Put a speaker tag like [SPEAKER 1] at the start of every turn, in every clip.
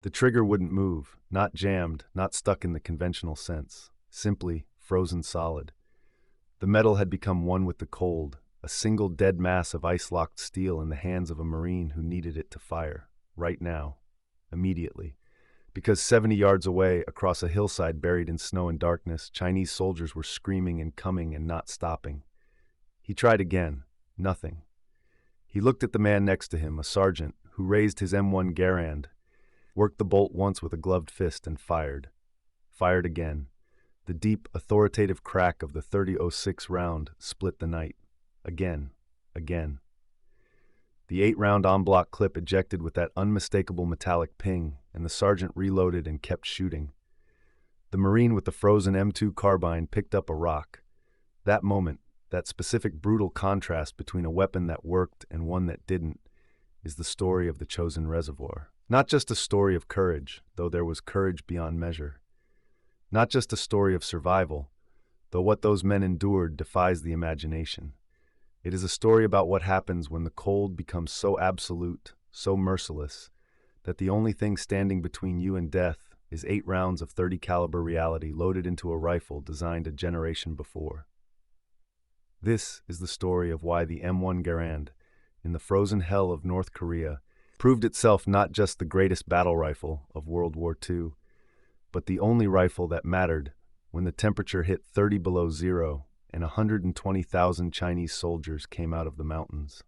[SPEAKER 1] The trigger wouldn't move, not jammed, not stuck in the conventional sense, simply frozen solid. The metal had become one with the cold, a single dead mass of ice-locked steel in the hands of a Marine who needed it to fire, right now, immediately. Because 70 yards away, across a hillside buried in snow and darkness, Chinese soldiers were screaming and coming and not stopping. He tried again. Nothing. He looked at the man next to him, a sergeant, who raised his M1 Garand, worked the bolt once with a gloved fist and fired. Fired again. The deep, authoritative crack of the .30-06 round split the night. Again. Again. The 8-round en-bloc clip ejected with that unmistakable metallic ping, and the sergeant reloaded and kept shooting. The Marine with the frozen M2 Carbine picked up a rock. That moment, that specific brutal contrast between a weapon that worked and one that didn't, is the story of the Chosin Reservoir. Not just a story of courage, though there was courage beyond measure. Not just a story of survival, though what those men endured defies the imagination. It is a story about what happens when the cold becomes so absolute, so merciless, that the only thing standing between you and death is 8 rounds of .30 caliber reality loaded into a rifle designed a generation before. This is the story of why the M1 Garand, in the frozen hell of North Korea, proved itself not just the greatest battle rifle of World War II, but the only rifle that mattered when the temperature hit 30 below zero and 120,000 Chinese soldiers came out of the mountains.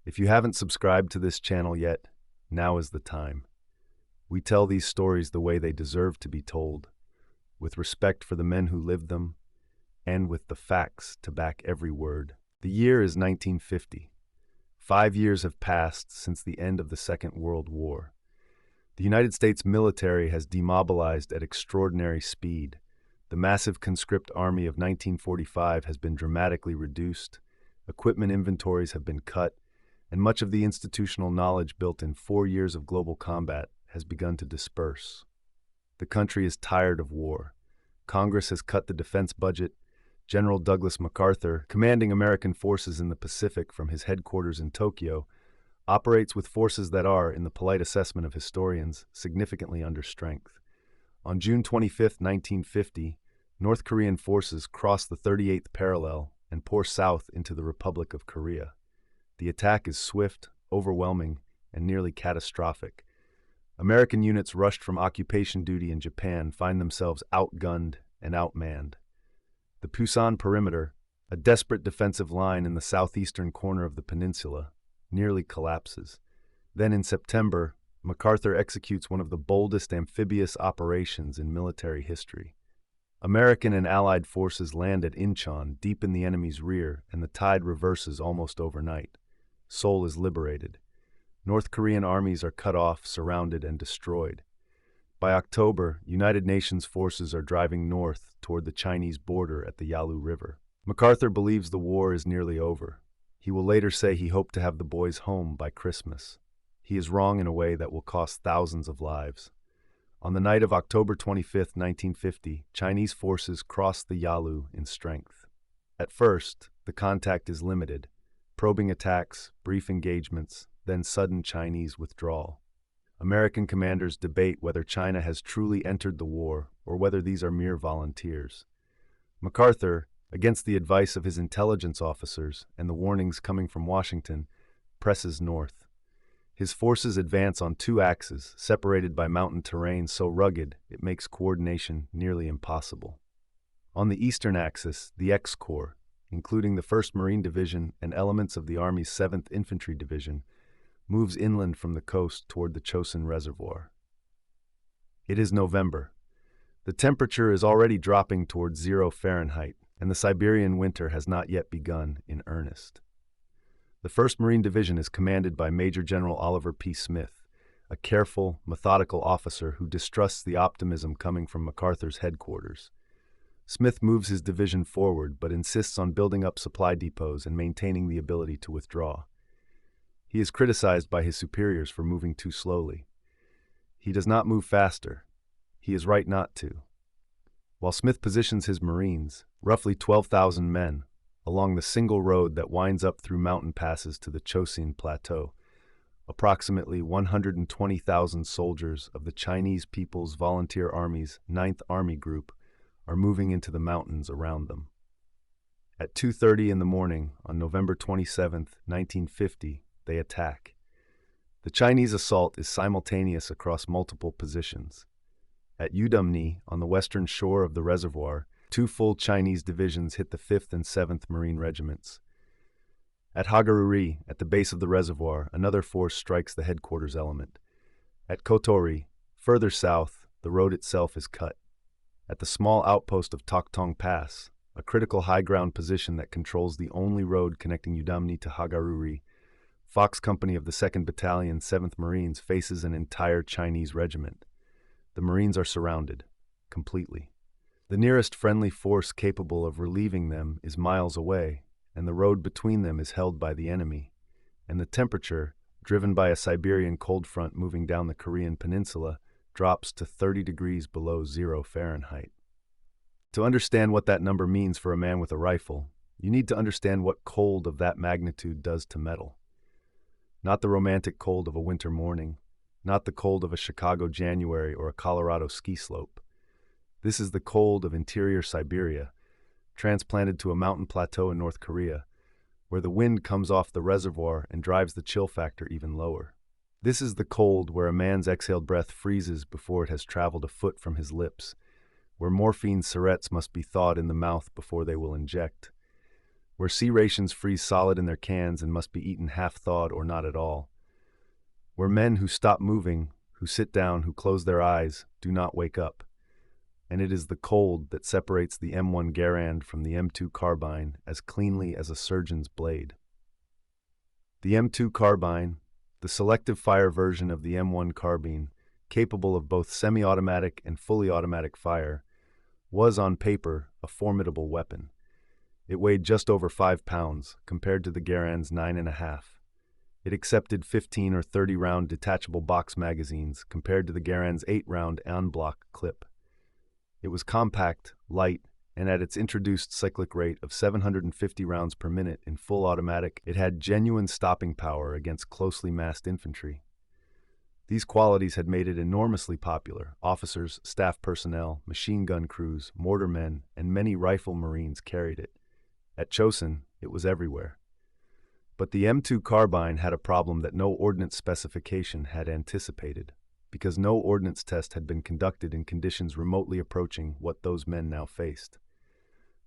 [SPEAKER 1] If you haven't subscribed to this channel yet, now is the time. We tell these stories the way they deserve to be told, with respect for the men who lived them, and with the facts to back every word. The year is 1950. 5 years have passed since the end of the Second World War. The United States military has demobilized at extraordinary speed. The massive conscript army of 1945 has been dramatically reduced, equipment inventories have been cut, and much of the institutional knowledge built in 4 years of global combat has begun to disperse. The country is tired of war. Congress has cut the defense budget. General Douglas MacArthur, commanding American forces in the Pacific from his headquarters in Tokyo, operates with forces that are, in the polite assessment of historians, significantly under strength. On June 25, 1950, North Korean forces cross the 38th parallel and pour south into the Republic of Korea. The attack is swift, overwhelming, and nearly catastrophic. American units rushed from occupation duty in Japan find themselves outgunned and outmanned. The Pusan perimeter, a desperate defensive line in the southeastern corner of the peninsula, nearly collapses. Then in September, MacArthur executes one of the boldest amphibious operations in military history. American and Allied forces land at Incheon, deep in the enemy's rear, and the tide reverses almost overnight. Seoul is liberated. North Korean armies are cut off, surrounded, and destroyed. By October, United Nations forces are driving north toward the Chinese border at the Yalu River. MacArthur believes the war is nearly over. He will later say he hoped to have the boys home by Christmas. He is wrong in a way that will cost thousands of lives. On the night of October 25, 1950, Chinese forces cross the Yalu in strength. At first, the contact is limited. Probing attacks, brief engagements, then sudden Chinese withdrawal. American commanders debate whether China has truly entered the war or whether these are mere volunteers. MacArthur, against the advice of his intelligence officers and the warnings coming from Washington, presses north. His forces advance on 2 axes, separated by mountain terrain so rugged it makes coordination nearly impossible. On the eastern axis, the X Corps, including the 1st Marine Division and elements of the Army's 7th Infantry Division, moves inland from the coast toward the Chosin Reservoir. It is November. The temperature is already dropping toward 0 Fahrenheit, and the Siberian winter has not yet begun in earnest. The 1st Marine Division is commanded by Major General Oliver P. Smith, a careful, methodical officer who distrusts the optimism coming from MacArthur's headquarters. Smith moves his division forward but insists on building up supply depots and maintaining the ability to withdraw. He is criticized by his superiors for moving too slowly. He does not move faster. He is right not to. While Smith positions his Marines, roughly 12,000 men, along the single road that winds up through mountain passes to the Chosin Plateau, approximately 120,000 soldiers of the Chinese People's Volunteer Army's 9th Army Group are moving into the mountains around them. At 2:30 in the morning on November 27, 1950, they attack. The Chinese assault is simultaneous across multiple positions. At Udumni, on the western shore of the reservoir, 2 full Chinese divisions hit the 5th and 7th Marine Regiments. At Hagaruri, at the base of the reservoir, another force strikes the headquarters element. At Kotori, further south, the road itself is cut. At the small outpost of Toktong Pass, a critical high ground position that controls the only road connecting Udumni to Hagaruri, Fox Company of the 2nd Battalion, 7th Marines faces an entire Chinese regiment. The Marines are surrounded, completely. The nearest friendly force capable of relieving them is miles away, and the road between them is held by the enemy, and the temperature, driven by a Siberian cold front moving down the Korean peninsula, drops to 30 degrees below 0 Fahrenheit. To understand what that number means for a man with a rifle, you need to understand what cold of that magnitude does to metal. Not the romantic cold of a winter morning, not the cold of a Chicago January or a Colorado ski slope. This is the cold of interior Siberia, transplanted to a mountain plateau in North Korea, where the wind comes off the reservoir and drives the chill factor even lower. This is the cold where a man's exhaled breath freezes before it has traveled a foot from his lips, where morphine syrettes must be thawed in the mouth before they will inject, where sea rations freeze solid in their cans and must be eaten half-thawed or not at all, where men who stop moving, who sit down, who close their eyes, do not wake up. And it is the cold that separates the M1 Garand from the M2 Carbine as cleanly as a surgeon's blade. The M2 Carbine, the selective fire version of the M1 Carbine, capable of both semi-automatic and fully automatic fire, was on paper a formidable weapon. It weighed just over 5 pounds compared to the Garand's 9.5. It accepted 15 or 30 round detachable box magazines compared to the Garand's 8-round en bloc clip. It was compact, light, and at its introduced cyclic rate of 750 rounds per minute in full automatic, it had genuine stopping power against closely massed infantry. These qualities had made it enormously popular. Officers, staff personnel, machine gun crews, mortarmen, and many rifle Marines carried it. At Chosin, it was everywhere. But the M2 Carbine had a problem that no ordnance specification had anticipated, because no ordnance test had been conducted in conditions remotely approaching what those men now faced.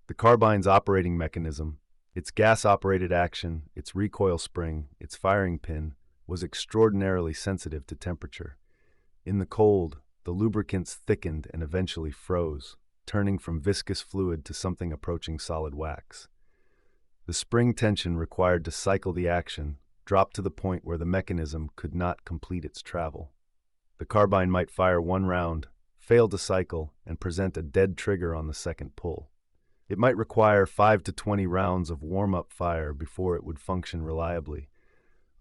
[SPEAKER 1] The carbine's operating mechanism, its gas-operated action, its recoil spring, its firing pin, was extraordinarily sensitive to temperature. In the cold, the lubricants thickened and eventually froze, turning from viscous fluid to something approaching solid wax. The spring tension required to cycle the action dropped to the point where the mechanism could not complete its travel. The carbine might fire 1 round, fail to cycle, and present a dead trigger on the second pull. It might require 5 to 20 rounds of warm-up fire before it would function reliably,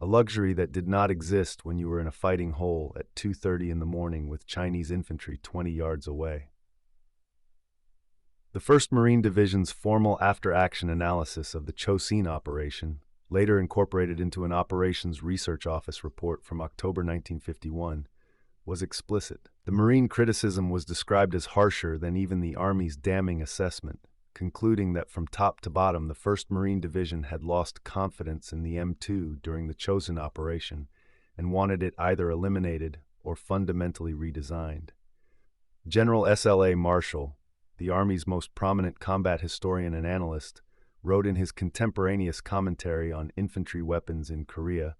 [SPEAKER 1] a luxury that did not exist when you were in a fighting hole at 2:30 in the morning with Chinese infantry 20 yards away. The 1st Marine Division's formal after-action analysis of the Chosin operation, later incorporated into an Operations Research Office report from October 1951, was explicit. The Marine criticism was described as harsher than even the Army's damning assessment, concluding that from top to bottom the 1st Marine Division had lost confidence in the M2 during the Chosin operation and wanted it either eliminated or fundamentally redesigned. General S.L.A. Marshall, the Army's most prominent combat historian and analyst, wrote in his contemporaneous commentary on infantry weapons in Korea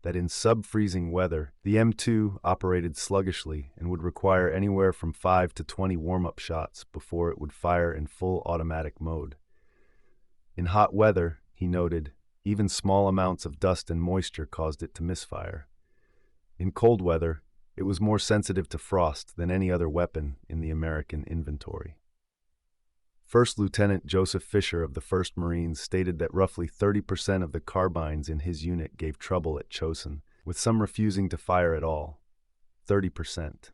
[SPEAKER 1] that in sub-freezing weather, the M2 operated sluggishly and would require anywhere from 5 to 20 warm-up shots before it would fire in full automatic mode. In hot weather, he noted, even small amounts of dust and moisture caused it to misfire. In cold weather, it was more sensitive to frost than any other weapon in the American inventory. First Lieutenant Joseph Fisher of the 1st Marines stated that roughly 30% of the carbines in his unit gave trouble at Chosin, with some refusing to fire at all. 30%.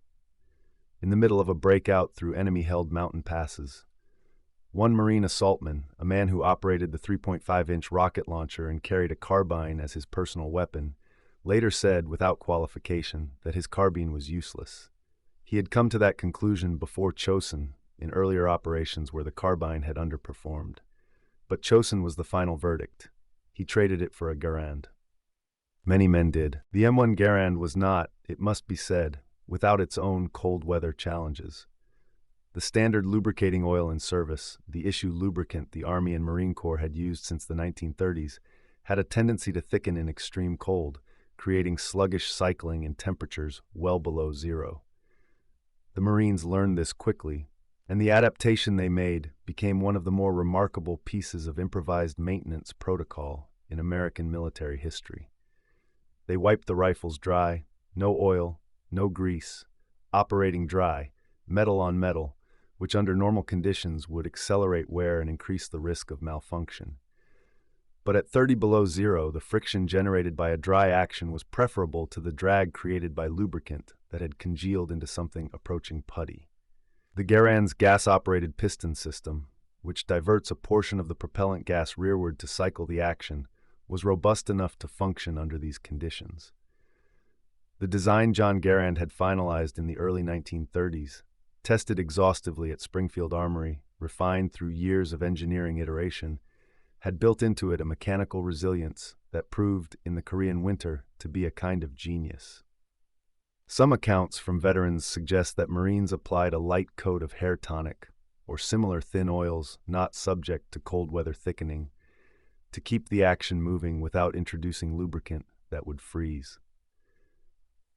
[SPEAKER 1] In the middle of a breakout through enemy-held mountain passes. One Marine assaultman, a man who operated the 3.5-inch rocket launcher and carried a carbine as his personal weapon, later said, without qualification, that his carbine was useless. He had come to that conclusion before Chosin, in earlier operations where the carbine had underperformed. But Chosin was the final verdict. He traded it for a Garand. Many men did. The M1 Garand was not, it must be said, without its own cold weather challenges. The standard lubricating oil in service, the issue lubricant the Army and Marine Corps had used since the 1930s, had a tendency to thicken in extreme cold, creating sluggish cycling in temperatures well below zero. The Marines learned this quickly, and the adaptation they made became one of the more remarkable pieces of improvised maintenance protocol in American military history. They wiped the rifles dry, no oil, no grease, operating dry, metal on metal, which under normal conditions would accelerate wear and increase the risk of malfunction. But at 30 below zero, the friction generated by a dry action was preferable to the drag created by lubricant that had congealed into something approaching putty. The Garand's gas-operated piston system, which diverts a portion of the propellant gas rearward to cycle the action, was robust enough to function under these conditions. The design John Garand had finalized in the early 1930s, tested exhaustively at Springfield Armory, refined through years of engineering iteration, had built into it a mechanical resilience that proved in the Korean winter to be a kind of genius. Some accounts from veterans suggest that Marines applied a light coat of hair tonic or similar thin oils not subject to cold weather thickening to keep the action moving without introducing lubricant that would freeze.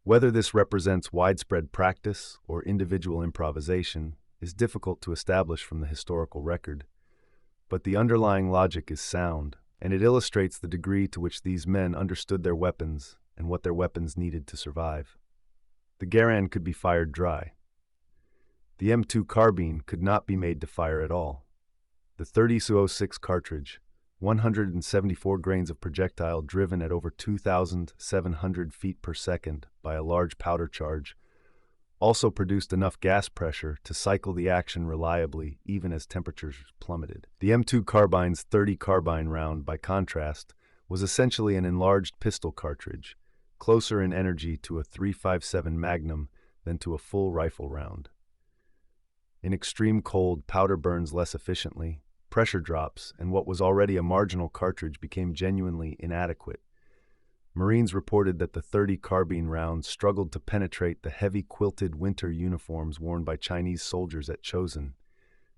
[SPEAKER 1] Whether this represents widespread practice or individual improvisation is difficult to establish from the historical record, but the underlying logic is sound, and it illustrates the degree to which these men understood their weapons and what their weapons needed to survive. The Garand could be fired dry. The M2 Carbine could not be made to fire at all. The 30-06 cartridge, 174 grains of projectile driven at over 2,700 feet per second by a large powder charge, also produced enough gas pressure to cycle the action reliably even as temperatures plummeted. The M2 Carbine's 30 carbine round, by contrast, was essentially an enlarged pistol cartridge, closer in energy to a .357 Magnum than to a full rifle round. In extreme cold, powder burns less efficiently, pressure drops, and what was already a marginal cartridge became genuinely inadequate. Marines reported that the 30 carbine rounds struggled to penetrate the heavy quilted winter uniforms worn by Chinese soldiers at Chosin,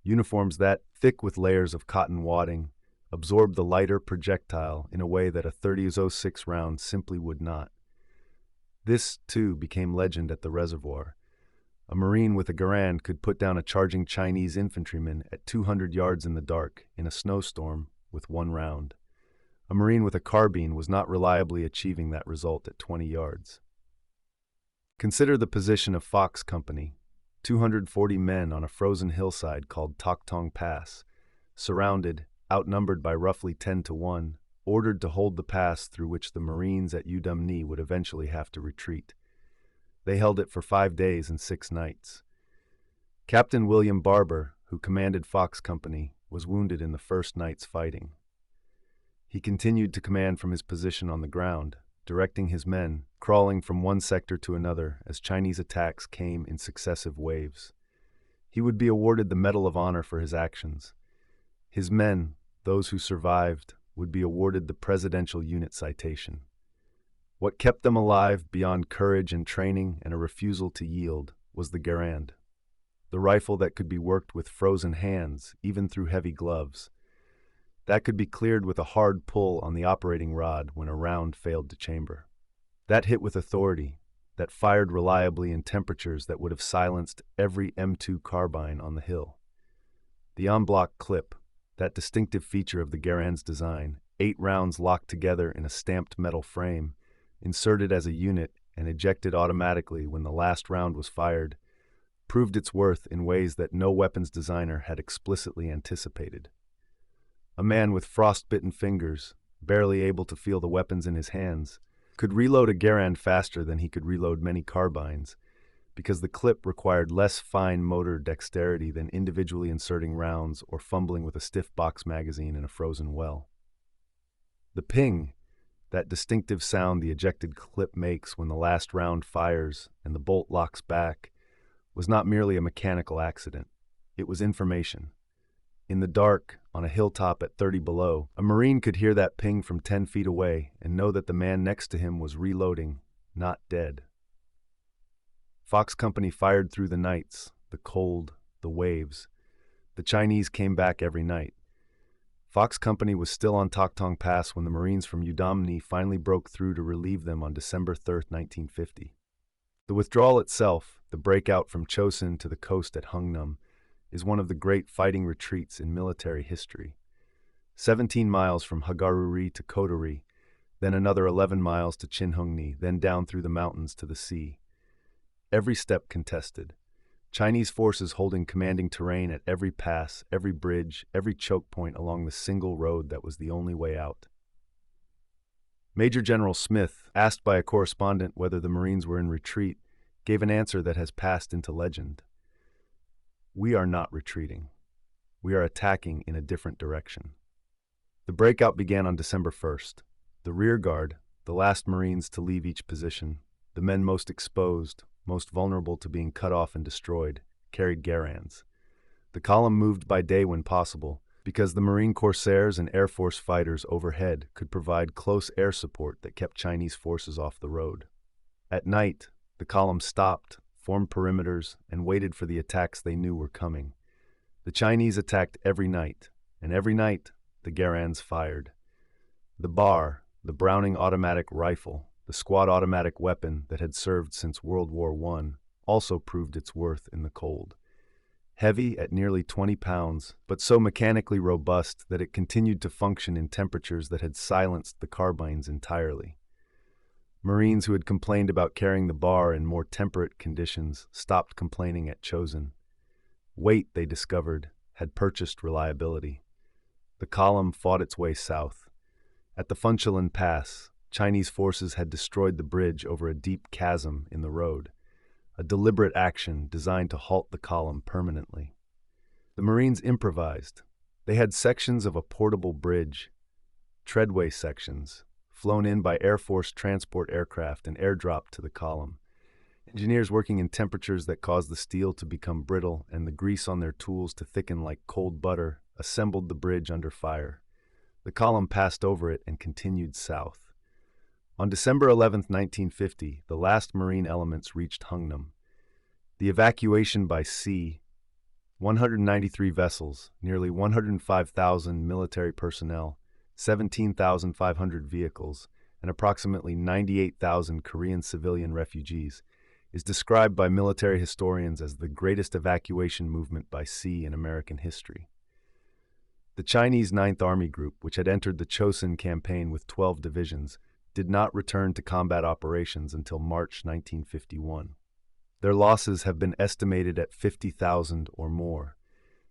[SPEAKER 1] uniforms that, thick with layers of cotton wadding, absorbed the lighter projectile in a way that a 30-06 round simply would not. This, too, became legend at the reservoir. A Marine with a Garand could put down a charging Chinese infantryman at 200 yards in the dark in a snowstorm with one round. A Marine with a carbine was not reliably achieving that result at 20 yards. Consider the position of Fox Company, 240 men on a frozen hillside called Toktong Pass, surrounded, outnumbered by roughly 10 to 1, ordered to hold the pass through which the Marines at Udumne would eventually have to retreat. They held it for 5 days and 6 nights. Captain William Barber, who commanded Fox Company, was wounded in the first night's fighting. He continued to command from his position on the ground, directing his men, crawling from one sector to another as Chinese attacks came in successive waves. He would be awarded the Medal of Honor for his actions. His men, those who survived, would be awarded the Presidential Unit Citation. What kept them alive beyond courage and training and a refusal to yield was the Garand, the rifle that could be worked with frozen hands, even through heavy gloves. That could be cleared with a hard pull on the operating rod when a round failed to chamber. That hit with authority, that fired reliably in temperatures that would have silenced every M2 carbine on the hill. The en-bloc clip, that distinctive feature of the Garand's design, 8 rounds locked together in a stamped metal frame, inserted as a unit and ejected automatically when the last round was fired, proved its worth in ways that no weapons designer had explicitly anticipated. A man with frostbitten fingers, barely able to feel the weapons in his hands, could reload a Garand faster than he could reload many carbines, because the clip required less fine motor dexterity than individually inserting rounds or fumbling with a stiff box magazine in a frozen well. The ping, That distinctive sound the ejected clip makes when the last round fires and the bolt locks back was not merely a mechanical accident. It was information. In the dark, on a hilltop at 30 below, a Marine could hear that ping from 10 feet away and know that the man next to him was reloading, not dead. Fox Company fired through the nights, the cold, the waves. The Chinese came back every night. Fox Company was still on Toktung Pass when the Marines from Udamni finally broke through to relieve them on December 3, 1950. The withdrawal itself, the breakout from Chosin to the coast at Hungnam, is one of the great fighting retreats in military history. 17 miles from Hagaruri to Kodori, then another 11 miles to Chinhungni, then down through the mountains to the sea. Every step contested. Chinese forces holding commanding terrain at every pass, every bridge, every choke point along the single road that was the only way out. Major General Smith, asked by a correspondent whether the Marines were in retreat, gave an answer that has passed into legend. "We are not retreating. We are attacking in a different direction." The breakout began on December 1st. The rear guard, the last Marines to leave each position, the men most exposed, most vulnerable to being cut off and destroyed, carried Garands. The column moved by day when possible, because the Marine Corsairs and Air Force fighters overhead could provide close air support that kept Chinese forces off the road. At night, the column stopped, formed perimeters, and waited for the attacks they knew were coming. The Chinese attacked every night, and every night the Garands fired. The bar, the Browning automatic rifle, the squad automatic weapon that had served since World War I, also proved its worth in the cold. Heavy at nearly 20 pounds, but so mechanically robust that it continued to function in temperatures that had silenced the carbines entirely. Marines who had complained about carrying the bar in more temperate conditions stopped complaining at Chosin. Weight, they discovered, had purchased reliability. The column fought its way south. At the Funchalen Pass, Chinese forces had destroyed the bridge over a deep chasm in the road, a deliberate action designed to halt the column permanently. The Marines improvised. They had sections of a portable bridge, treadway sections, flown in by Air Force transport aircraft and airdropped to the column. Engineers working in temperatures that caused the steel to become brittle and the grease on their tools to thicken like cold butter assembled the bridge under fire. The column passed over it and continued south. On December 11, 1950, the last Marine elements reached Hungnam. The evacuation by sea, 193 vessels, nearly 105,000 military personnel, 17,500 vehicles, and approximately 98,000 Korean civilian refugees, is described by military historians as the greatest evacuation movement by sea in American history. The Chinese 9th Army Group, which had entered the Chosin campaign with 12 divisions, did not return to combat operations until March 1951. Their losses have been estimated at 50,000 or more,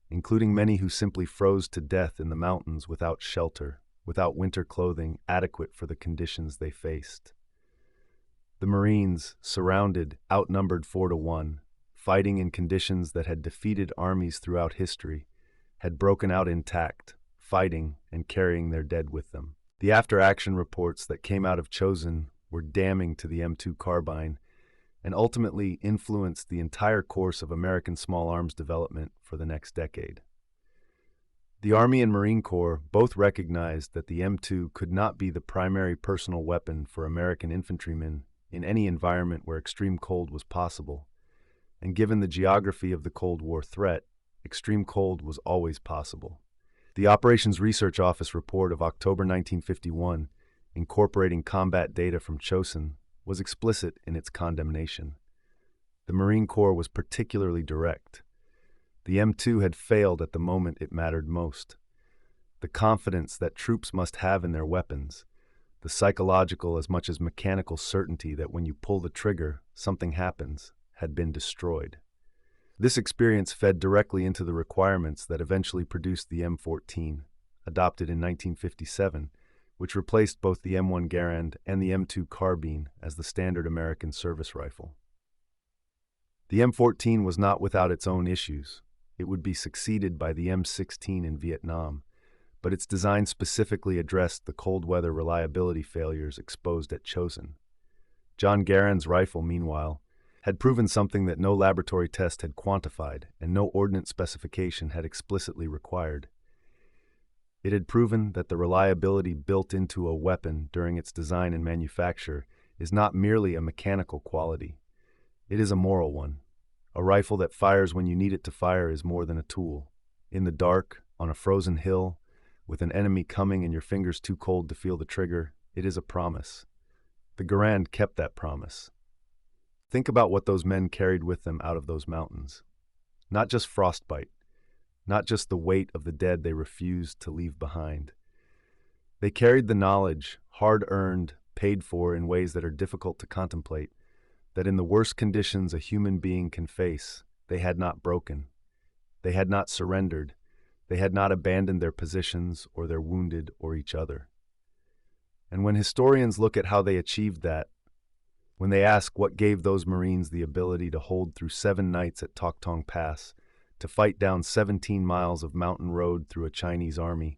[SPEAKER 1] including many who simply froze to death in the mountains without shelter, without winter clothing adequate for the conditions they faced. The Marines, surrounded, outnumbered 4-1, fighting in conditions that had defeated armies throughout history, had broken out intact, fighting and carrying their dead with them. The after-action reports that came out of Chosin were damning to the M2 Carbine and ultimately influenced the entire course of American small arms development for the next decade. The Army and Marine Corps both recognized that the M2 could not be the primary personal weapon for American infantrymen in any environment where extreme cold was possible, and given the geography of the Cold War threat, extreme cold was always possible. The Operations Research Office report of October 1951, incorporating combat data from Chosin, was explicit in its condemnation. The Marine Corps was particularly direct. The M2 had failed at the moment it mattered most. The confidence that troops must have in their weapons, the psychological as much as mechanical certainty that when you pull the trigger, something happens, had been destroyed. This experience fed directly into the requirements that eventually produced the M14, adopted in 1957, which replaced both the M1 Garand and the M2 Carbine as the standard American service rifle. The M14 was not without its own issues. It would be succeeded by the M16 in Vietnam, but its design specifically addressed the cold weather reliability failures exposed at Chosin. John Garand's rifle, meanwhile, had proven something that no laboratory test had quantified and no ordnance specification had explicitly required. It had proven that the reliability built into a weapon during its design and manufacture is not merely a mechanical quality. It is a moral one. A rifle that fires when you need it to fire is more than a tool. In the dark, on a frozen hill, with an enemy coming and your fingers too cold to feel the trigger, it is a promise. The Garand kept that promise. Think about what those men carried with them out of those mountains. Not just frostbite, not just the weight of the dead they refused to leave behind. They carried the knowledge, hard-earned, paid for in ways that are difficult to contemplate, that in the worst conditions a human being can face, they had not broken. They had not surrendered. They had not abandoned their positions or their wounded or each other. And when historians look at how they achieved that, when they ask what gave those Marines the ability to hold through 7 nights at Tong Pass, to fight down 17 miles of mountain road through a Chinese army,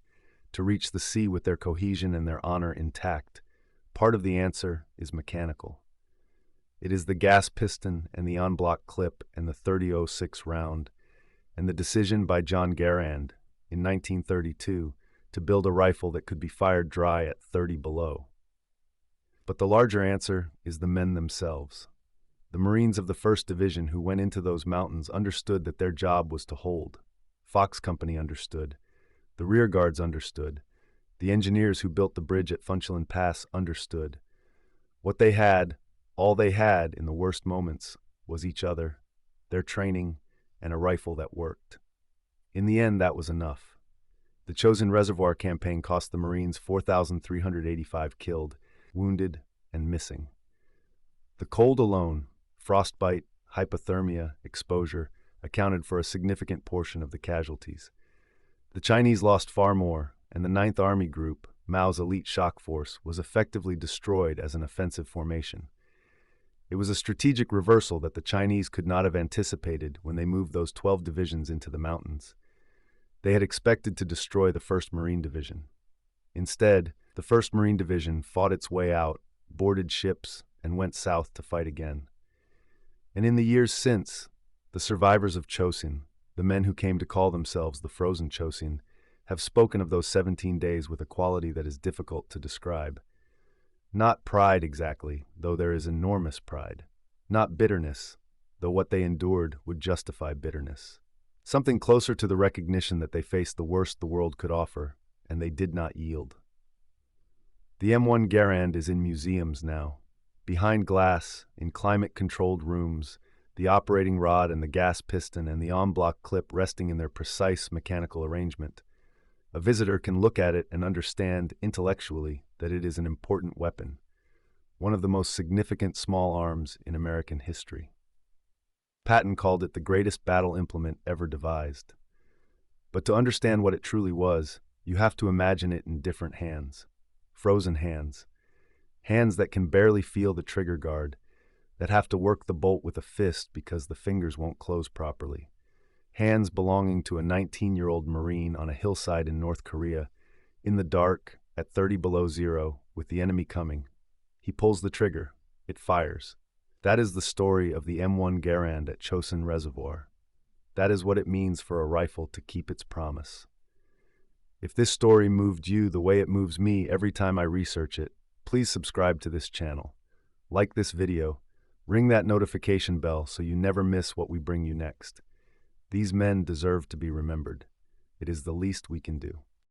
[SPEAKER 1] to reach the sea with their cohesion and their honor intact, part of the answer is mechanical. It is the gas piston and the en-bloc clip and the 30-06 round, and the decision by John Garand in 1932 to build a rifle that could be fired dry at 30 below. But the larger answer is the men themselves. The Marines of the 1st Division who went into those mountains understood that their job was to hold. Fox Company understood. The rear guards understood. The engineers who built the bridge at Funchalen Pass understood. What they had, all they had in the worst moments, was each other, their training, and a rifle that worked. In the end, that was enough. The Chosin Reservoir campaign cost the Marines 4,385 killed, wounded, and missing. The cold alone, frostbite, hypothermia, exposure, accounted for a significant portion of the casualties. The Chinese lost far more, and the 9th Army Group, Mao's elite shock force, was effectively destroyed as an offensive formation. It was a strategic reversal that the Chinese could not have anticipated when they moved those 12 divisions into the mountains. They had expected to destroy the 1st Marine Division. Instead, the 1st Marine Division fought its way out, boarded ships, and went south to fight again. And in the years since, the survivors of Chosin, the men who came to call themselves the Frozen Chosin, have spoken of those 17 days with a quality that is difficult to describe. Not pride exactly, though there is enormous pride. Not bitterness, though what they endured would justify bitterness. Something closer to the recognition that they faced the worst the world could offer, and they did not yield. The M1 Garand is in museums now. Behind glass, in climate-controlled rooms, the operating rod and the gas piston and the en-bloc clip resting in their precise mechanical arrangement. A visitor can look at it and understand intellectually that it is an important weapon, one of the most significant small arms in American history. Patton called it the greatest battle implement ever devised. But to understand what it truly was, you have to imagine it in different hands. Frozen hands. Hands that can barely feel the trigger guard, that have to work the bolt with a fist because the fingers won't close properly. Hands belonging to a 19-year-old Marine on a hillside in North Korea, in the dark, at 30 below zero, with the enemy coming. He pulls the trigger. It fires. That is the story of the M1 Garand at Chosin Reservoir. That is what it means for a rifle to keep its promise. If this story moved you the way it moves me every time I research it, please subscribe to this channel. Like this video. Ring that notification bell so you never miss what we bring you next. These men deserve to be remembered. It is the least we can do.